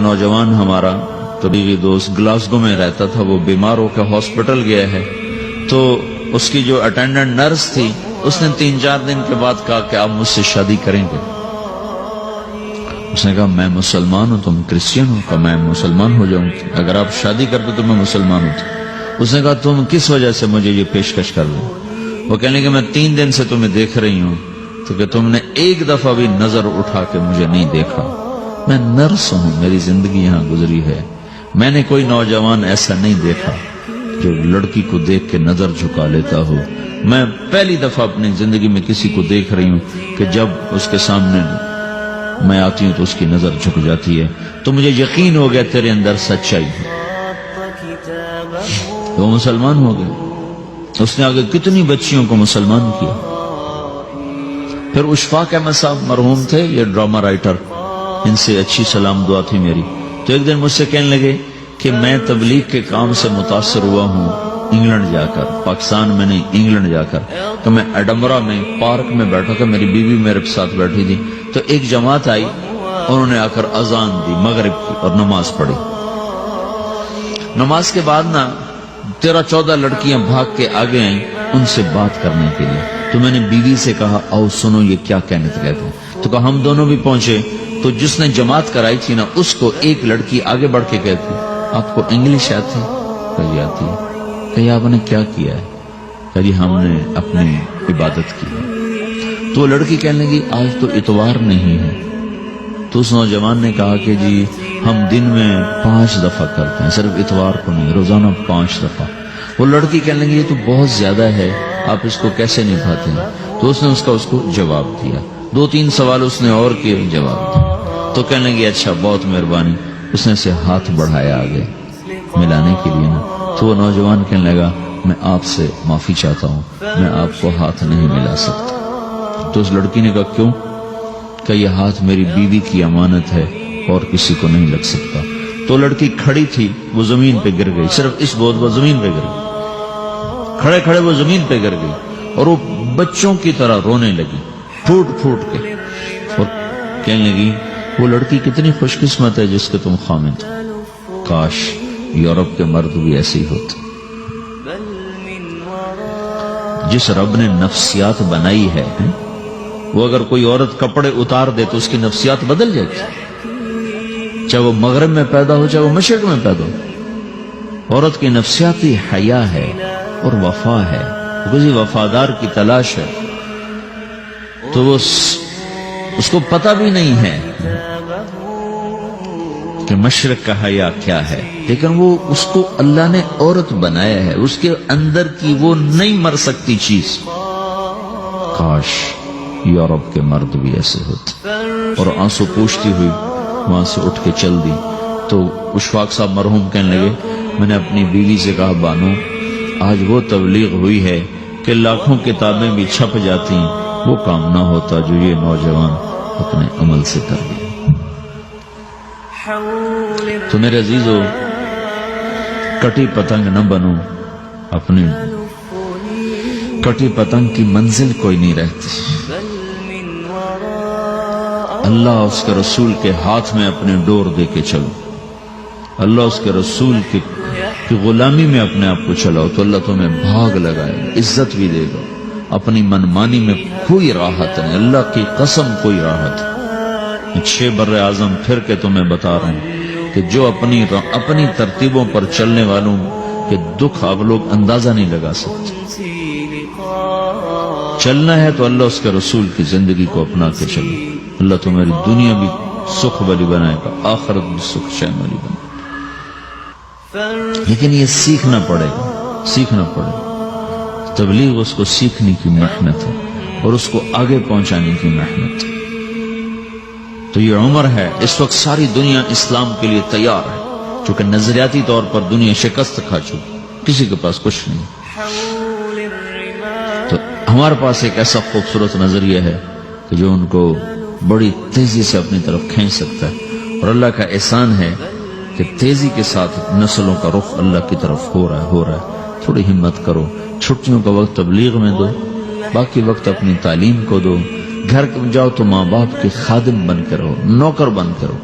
نوجوان ہمارا طبیعی دوست گلاسگو میں رہتا تھا، وہ بیمار ہو کے ہاسپٹل گیا ہے، تو اس کی جو اٹینڈنٹ نرس تھی اس نے 3-4 دن کے بعد کہا کہ آپ مجھ سے شادی کریں گے؟ اس نے کہا میں مسلمان ہوں، تم کرسچن ہو؟ کہا میں مسلمان ہو جاؤں، اگر آپ شادی کرتے تو میں مسلمان ہوں۔ اس نے کہا تم کس وجہ سے مجھے یہ پیشکش کر دیں؟ وہ کہنے کہ میں 3 دن سے تمہیں دیکھ رہی ہوں تو کہ تم نے ایک دفعہ بھی نظر اٹھا کے مجھے نہیں دیکھا، میں نرس ہوں، میری زندگی یہاں گزری ہے، میں نے کوئی نوجوان ایسا نہیں دیکھا جو لڑکی کو دیکھ کے نظر جھکا لیتا ہو، میں پہلی دفعہ اپنی زندگی میں کسی کو دیکھ رہی ہوں کہ جب اس کے سامنے میں آتی ہوں تو اس کی نظر جھک جاتی ہے، تو مجھے یقین ہو گیا تیرے اندر سچائی ہے۔ تو مسلمان ہو گئے۔ اس نے آگے کتنی بچیوں کو مسلمان کیا۔ پھر اشفاق احمد صاحب مرحوم تھے، یہ ڈرامہ رائٹر، ان سے اچھی سلام دعا تھی میری، تو ایک دن مجھ سے کہنے لگے کہ میں تبلیغ کے کام سے متاثر ہوا ہوں انگلینڈ جا کر، پاکستان میں نہیں، انگلینڈ جا کر۔ تو میں ایڈمبرا میں پارک میں بیٹھا تھا، میری بیوی میرے ساتھ بیٹھی تھی، تو ایک جماعت آئی، انہوں نے آ کر اذان دی مغرب کی اور نماز پڑھی۔ نماز کے بعد 13-14 لڑکیاں بھاگ کے آگے آئیں ان سے بات کرنے کے لیے، تو میں نے بیوی سے کہا آؤ سنو یہ کیا کہنے کہتے ہیں، تو کہا ہم دونوں بھی پہنچے، تو جس نے جماعت کرائی تھی اس کو ایک لڑکی آگے بڑھ کے کہتی آپ کو انگلش آتی؟ کہی آتی ہے۔ کہی آپ نے کیا کیا ہے؟ کہی ہم نے اپنی عبادت کی۔ تو وہ لڑکی کہنے لگی آج تو اتوار نہیں ہے، تو اس نوجوان نے کہا کہ جی ہم دن میں 5 دفعہ کرتے ہیں، صرف اتوار کو نہیں، روزانہ 5 دفعہ۔ وہ لڑکی کہنے لگی یہ تو بہت زیادہ ہے، آپ اس کو کیسے نبھاتے ہیں؟ تو اس نے اس کو جواب دیا، 2-3 سوال اس نے اور کیے، جواب دیا۔ تو کہنے لگی اچھا بہت مہربانی، اس نے سے ہاتھ بڑھایا آگے ملانے کے لیے تو وہ نوجوان کہنے لگا میں آپ سے معافی چاہتا ہوں، میں آپ کو ہاتھ نہیں ملا سکتا۔ تو اس لڑکی نے کہا کیوں؟ کہ یہ ہاتھ میری بیوی کی امانت ہے اور کسی کو نہیں لگ سکتا۔ تو لڑکی کھڑی تھی، وہ زمین پہ گر گئی، صرف اس بہت وہ زمین پہ گر گئی، کھڑے کھڑے وہ زمین پہ گر گئی اور وہ بچوں کی طرح رونے لگی پھوٹ پھوٹ کے، اور کہنے لگی وہ لڑکی کتنی خوش قسمت ہے جس کے تم خامد ہو، کاش یورپ کے مرد بھی ایسے ہی ہوتے۔ جس رب نے نفسیات بنائی ہے وہ اگر کوئی عورت کپڑے اتار دے تو اس کی نفسیات بدل جاتی، چاہے وہ مغرب میں پیدا ہو چاہے وہ مشرق میں پیدا ہو۔ عورت کی نفسیاتی حیا ہے اور وفا ہے، کسی وفادار کی تلاش ہے، تو وہ اس کو پتہ بھی نہیں ہے کہ مشرق کا حیا کیا ہے، لیکن وہ اس کو اللہ نے عورت بنایا ہے، اس کے اندر کی وہ نہیں مر سکتی چیز۔ کاش یورپ کے مرد بھی ایسے ہوتے۔ اور آنسو پوچھتی ہوئی وہاں سے اٹھ کے چل دی۔ تو اشفاق صاحب مرحوم کہنے لگے میں نے اپنی بیوی سے کہا بانو آج وہ تبلیغ ہوئی ہے کہ لاکھوں کتابیں بھی چھپ جاتی، وہ کام نہ ہوتا جو یہ نوجوان اپنے عمل سے کر لیا۔ تو میرے عزیزو کٹی پتنگ نہ بنو، اپنی کٹی پتنگ کی منزل کوئی نہیں رہتی۔ اللہ اس کے رسول کے ہاتھ میں اپنے ڈور دے کے چلو، اللہ اس کے رسول کی غلامی میں اپنے آپ کو چلاؤ تو اللہ تمہیں بھاگ لگائے گا، عزت بھی دے گا۔ اپنی منمانی میں کوئی راحت نہیں، اللہ کی قسم کوئی راحت نہیں۔ 6 بر اعظم پھر کے تمہیں بتا رہا ہوں کہ جو اپنی ترتیبوں پر چلنے والوں کے دکھ آپ لوگ اندازہ نہیں لگا سکتے۔ چلنا ہے تو اللہ اس کے رسول کی زندگی کو اپنا کے چلو، اللہ تمہاری دنیا بھی سکھ والی بنائے گا، آخرت بھی سکھ چین والی بنائے گا۔ لیکن یہ سیکھنا پڑے گا، سیکھنا پڑے گا۔ تبلیغ اس کو سیکھنے کی محنت ہے اور اس کو آگے پہنچانے کی محنت ہے۔ تو یہ عمر ہے، اس وقت ساری دنیا اسلام کے لیے تیار ہے، چونکہ نظریاتی طور پر دنیا شکست کھا چکی، کسی کے پاس کچھ نہیں۔ تو ہمارے پاس ایک ایسا خوبصورت نظریہ ہے کہ جو ان کو بڑی تیزی سے اپنی طرف کھینچ سکتا ہے، اور اللہ کا احسان ہے کہ تیزی کے ساتھ نسلوں کا رخ اللہ کی طرف ہو رہا ہے۔ تھوڑی ہمت کرو، چھٹیوں کا وقت تبلیغ میں دو، باقی وقت اپنی تعلیم کو دو، گھر جاؤ تو ماں باپ کے خادم بن کے رہو، نوکر بن کے رہو۔